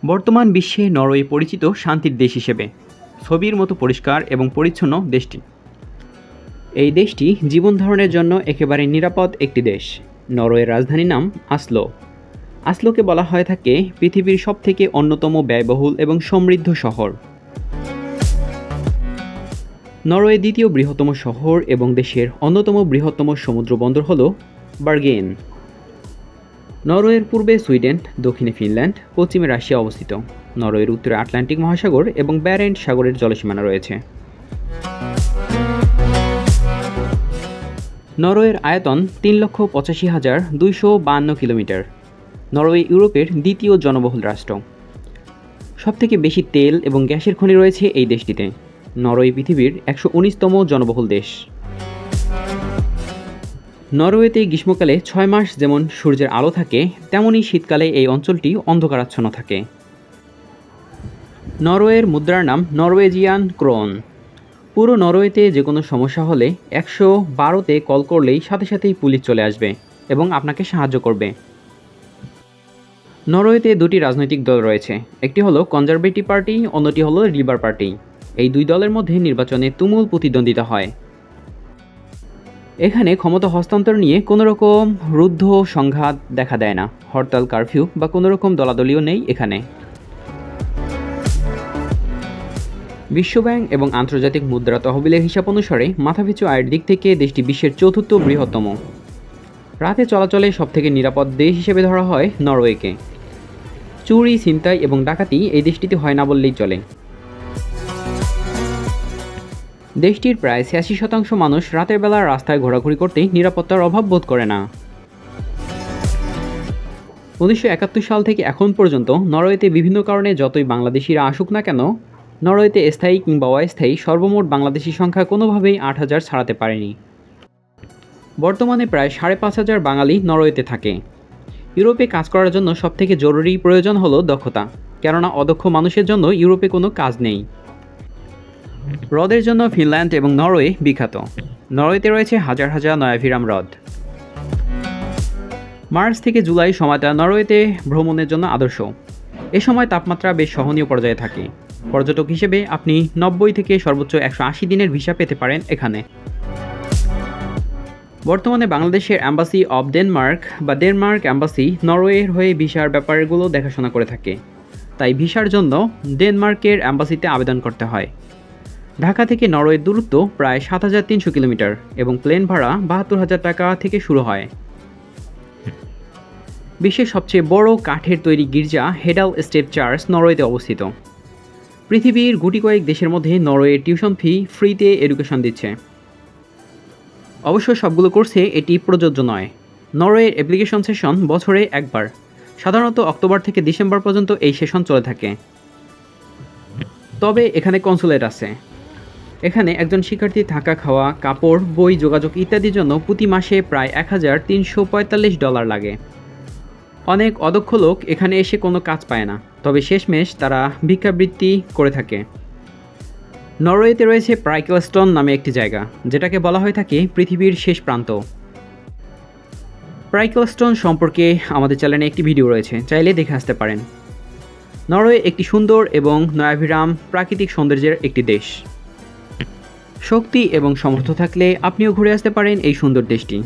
বর্তমান বিশ্বে নরওয়ে পরিচিত শান্তির দেশ হিসেবে। ছবির মতো পরিষ্কার এবং পরিচ্ছন্ন দেশটি। এই দেশটি জীবন ধারণের জন্য একেবারে নিরাপদ একটি দেশ। নরওয়ের রাজধানীর নাম আসলো। আসলোকে বলা হয়ে থাকে পৃথিবীর সবথেকে অন্যতম ব্যয়বহুল এবং সমৃদ্ধ শহর। নরওয়ে দ্বিতীয় বৃহত্তম শহর এবং দেশের অন্যতম বৃহত্তম সমুদ্র বন্দর হল বার্গেন। নরওয়ের পূর্বে সুইডেন, দক্ষিণে ফিনল্যান্ড, পশ্চিমে রাশিয়া অবস্থিত। নরওয়ের উত্তরে আটলান্টিক মহাসাগর এবং ব্যারেন্ট সাগরের জলসীমানা রয়েছে। নরওয়ের আয়তন 3,85,252 কিলোমিটার। নরওয়ে ইউরোপের দ্বিতীয় জনবহুল রাষ্ট্র। সবথেকে বেশি তেল এবং গ্যাসের খনি রয়েছে এই দেশটিতে। নরওয়ে পৃথিবীর 119তম জনবহুল দেশ। নরওয়েতে গ্রীষ্মকালে 6 মাস যেমন সূর্যের আলো থাকে, তেমনই শীতকালে এই অঞ্চলটি অন্ধকারাচ্ছন্ন থাকে। নরওয়ের মুদ্রার নাম নরওয়েজিয়ান ক্রোন। পুরো নরওয়েতে যে কোনো সমস্যা হলে 112তে কল করলেই সাথে সাথেই পুলিশ চলে আসবে এবং আপনাকে সাহায্য করবে। নরওয়েতে দুটি রাজনৈতিক দল রয়েছে, একটি হলো কনজারভেটিভ পার্টি, অন্যটি হলো লিবার পার্টি। এই দুই দলের মধ্যে নির্বাচনে তুমুল প্রতিদ্বন্দ্বিতা হয়। এখানে ক্ষমতা হস্তান্তর নিয়ে কোনো রকম রুদ্ধ সংঘাত দেখা দেয় না। হরতাল, কারফিউ বা কোনো রকম দলাদলিও নেই এখানে। বিশ্বব্যাংক এবং আন্তর্জাতিক মুদ্রা তহবিলের হিসাব অনুসারে মাথাপিছু আয়ের দিক থেকে দেশটি বিশ্বের 4র্থ বৃহত্তম। রাতে চলাচলে সবথেকে নিরাপদ দেশ হিসেবে ধরা হয় নরওয়েকে। চুরি, ছিনতাই এবং ডাকাতি এই দেশটিতে হয় না বললেই চলে। দেশটির প্রায় 86% মানুষ রাতের বেলা রাস্তায় ঘোরাঘুরি করতে নিরাপত্তার অভাব বোধ করে না। 1971 সাল থেকে এখন পর্যন্ত নরওয়েতে বিভিন্ন কারণে যতই বাংলাদেশিরা আসুক না কেন, নরওয়েতে স্থায়ী কিংবা অস্থায়ী সর্বমোট বাংলাদেশি সংখ্যা কোনোভাবেই 8,000 ছাড়াতে পারেনি। বর্তমানে প্রায় 5,500 বাঙালি নরওয়েতে থাকে। ইউরোপে কাজ করার জন্য সবথেকে জরুরি প্রয়োজন হলো দক্ষতা, কেননা অদক্ষ মানুষের জন্য ইউরোপে কোনো কাজ নেই। হ্রদের জন্য ফিনল্যান্ড এবং নরওয়ে বিখ্যাত। নরওয়েতে রয়েছে হাজার হাজার নয়াভিরাম হ্রদ। মার্চ থেকে জুলাই সময়টা নরওয়েতে ভ্রমণের জন্য আদর্শ। এ সময় তাপমাত্রা বেশ সহনীয় পর্যায়ে থাকে। পর্যটক হিসেবে আপনি 90 থেকে সর্বোচ্চ 180 দিনের ভিসা পেতে পারেন এখানে। বর্তমানে বাংলাদেশের অ্যাম্বাসি অব ডেনমার্ক বা ডেনমার্ক অ্যাম্বাসি নরওয়ের হয়ে ভিসার ব্যাপারগুলো দেখাশোনা করে থাকে। তাই ভিসার জন্য ডেনমার্কের অ্যাম্বাসিতে আবেদন করতে হয়। ঢাকা থেকে নরওয়ের দূরত্ব প্রায় 7,300 কিলোমিটার এবং প্লেন ভাড়া 72,000 টাকা থেকে শুরু হয়। বিশ্বের সবচেয়ে বড় কাঠের তৈরি গির্জা হেডাল স্টেপ চার্চ নরওয়েতে অবস্থিত। পৃথিবীর গুটি কয়েক দেশের মধ্যে নরওয়ের টিউশন ফি ফ্রিতে এডুকেশন দিচ্ছে। অবশ্য সবগুলো কোর্সে এটি প্রযোজ্য নয়। নরওয়ের অ্যাপ্লিকেশন সেশন বছরে একবার, সাধারণত অক্টোবর থেকে ডিসেম্বর পর্যন্ত এই সেশন চলে থাকে। তবে এখানে কনসুলেট আছে। এখানে একজন শিক্ষার্থী থাকা, খাওয়া, কাপড়, বই, যোগাযোগ ইত্যাদির জন্য প্রতি মাসে প্রায় $1,345 লাগে। অনেক অদক্ষ লোক এখানে এসে কোনো কাজ পায় না, তবে শেষমেশ তারা ভিক্ষাবৃত্তি করে থাকে। নরওয়েতে রয়েছে প্রাইকেলস্টন নামে একটি জায়গা, যেটাকে বলা হয়ে থাকে পৃথিবীর শেষ প্রান্ত। প্রাইকেলস্টন সম্পর্কে আমাদের চ্যানেলে একটি ভিডিও রয়েছে, চাইলে দেখে আসতে পারেন। নরওয়ে একটি সুন্দর এবং নয়াভিরাম প্রাকৃতিক সৌন্দর্যের একটি দেশ। শক্তি এবং সামর্থ্য থাকলে আপনিও ঘুরে আসতে পারেন এই সুন্দর দেশটি।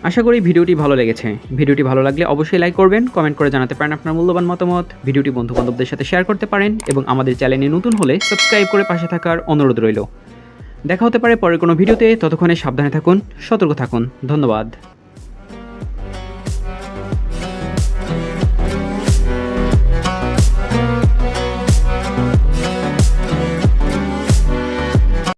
আশা করি ভিডিওটি ভালো লেগেছে। ভিডিওটি ভালো লাগলে অবশ্যই লাইক করবেন, কমেন্ট করে জানাতে পারেন আপনার মূল্যবান মতামত। ভিডিওটি বন্ধুবান্ধবদের সাথে শেয়ার করতে পারেন এবং আমাদের চ্যানেলে নতুন হলে সাবস্ক্রাইব করে পাশে থাকার অনুরোধ রইল। দেখা হতে পারে পরের কোনো ভিডিওতে। ততক্ষণে সাবধানে থাকুন, সতর্ক থাকুন। ধন্যবাদ।